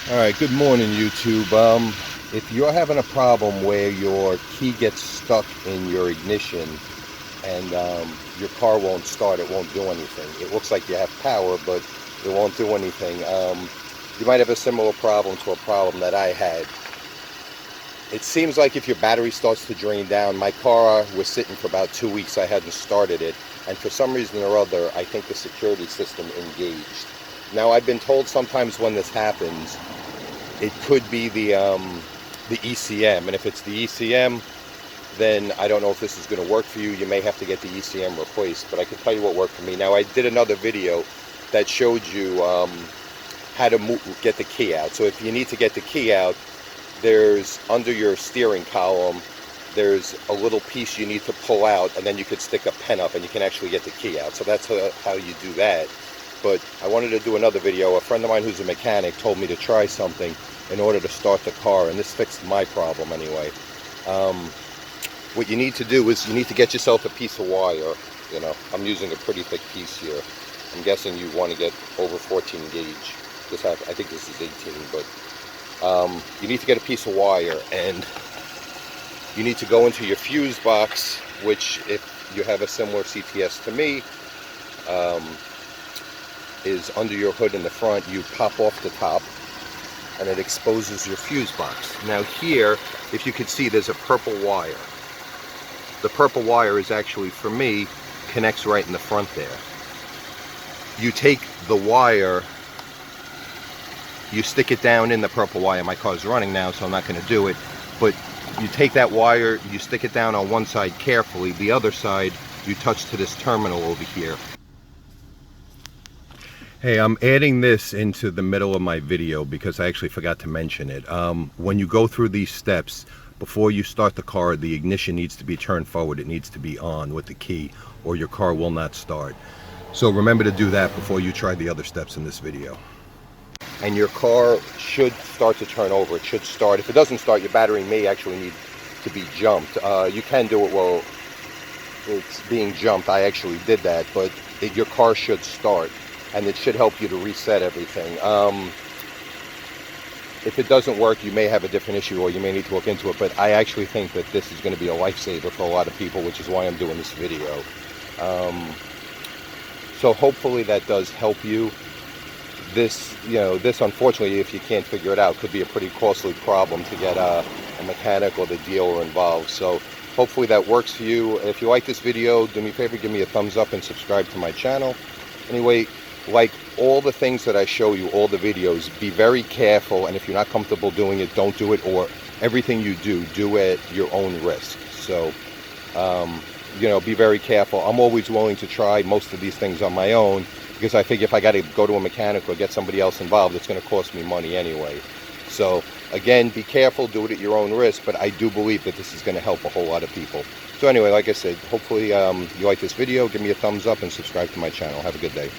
Alright, good morning YouTube. If you're having a problem where your key gets stuck in your ignition and your car won't start, it won't do anything. It looks like you have power, but it won't do anything. You might have a similar problem to a problem that I had. It seems like if your battery starts to drain down, my car was sitting for about 2 weeks, I hadn't started it, and for some reason or other, I think the security system engaged. Now, I've been told sometimes when this happens, it could be the ECM, and if it's the ECM, then I don't know if this is going to work for you. You may have to get the ECM replaced, but I can tell you what worked for me. Now, I did another video that showed you how to get the key out. So if you need to get the key out, there's under your steering column, there's a little piece you need to pull out, and then you could stick a pen up and you can actually get the key out. So that's how you do that. But I wanted to do another video. A friend of mine who's a mechanic told me to try something in order to start the car, and this fixed my problem anyway. What you need to do is you need to get yourself a piece of wire. You know, I'm using a pretty thick piece here. I'm guessing you want to get over 14 gauge. I think this is 18, but you need to get a piece of wire, and you need to go into your fuse box, which, if you have a similar CTS to me, is under your hood in the front. You pop off the top and it exposes your fuse box. Now here, if you can see, there's a purple wire. The purple wire is actually, for me, connects right in the front there. You take the wire, you stick it down in the purple wire. My car's running now, so I'm not going to do it, but you take that wire, you stick it down on one side carefully, the other side you touch to this terminal over here. Hey, I'm adding this into the middle of my video because I actually forgot to mention it. When you go through these steps, before you start the car, the ignition needs to be turned forward. It needs to be on with the key, or your car will not start. So remember to do that before you try the other steps in this video. And your car should start to turn over. It should start. If it doesn't start, your battery may actually need to be jumped. You can do it while it's being jumped. I actually did that, but your car should start, and it should help you to reset everything. If it doesn't work, you may have a different issue, or you may need to look into it, but I actually think that this is going to be a lifesaver for a lot of people, which is why I'm doing this video. So hopefully that does help you. This unfortunately, if you can't figure it out, could be a pretty costly problem to get a mechanic or the dealer involved. So hopefully that works for you. If you like this video, do me a favor, give me a thumbs up and subscribe to my channel. Anyway, like all the things that I show you, all the videos, be very careful, and if you're not comfortable doing it, don't do it, or everything you do at your own risk. So, be very careful. I'm always willing to try most of these things on my own, because I figure if I got to go to a mechanic or get somebody else involved, it's going to cost me money anyway. So, again, be careful, do it at your own risk, but I do believe that this is going to help a whole lot of people. So anyway, like I said, hopefully you like this video. Give me a thumbs up and subscribe to my channel. Have a good day.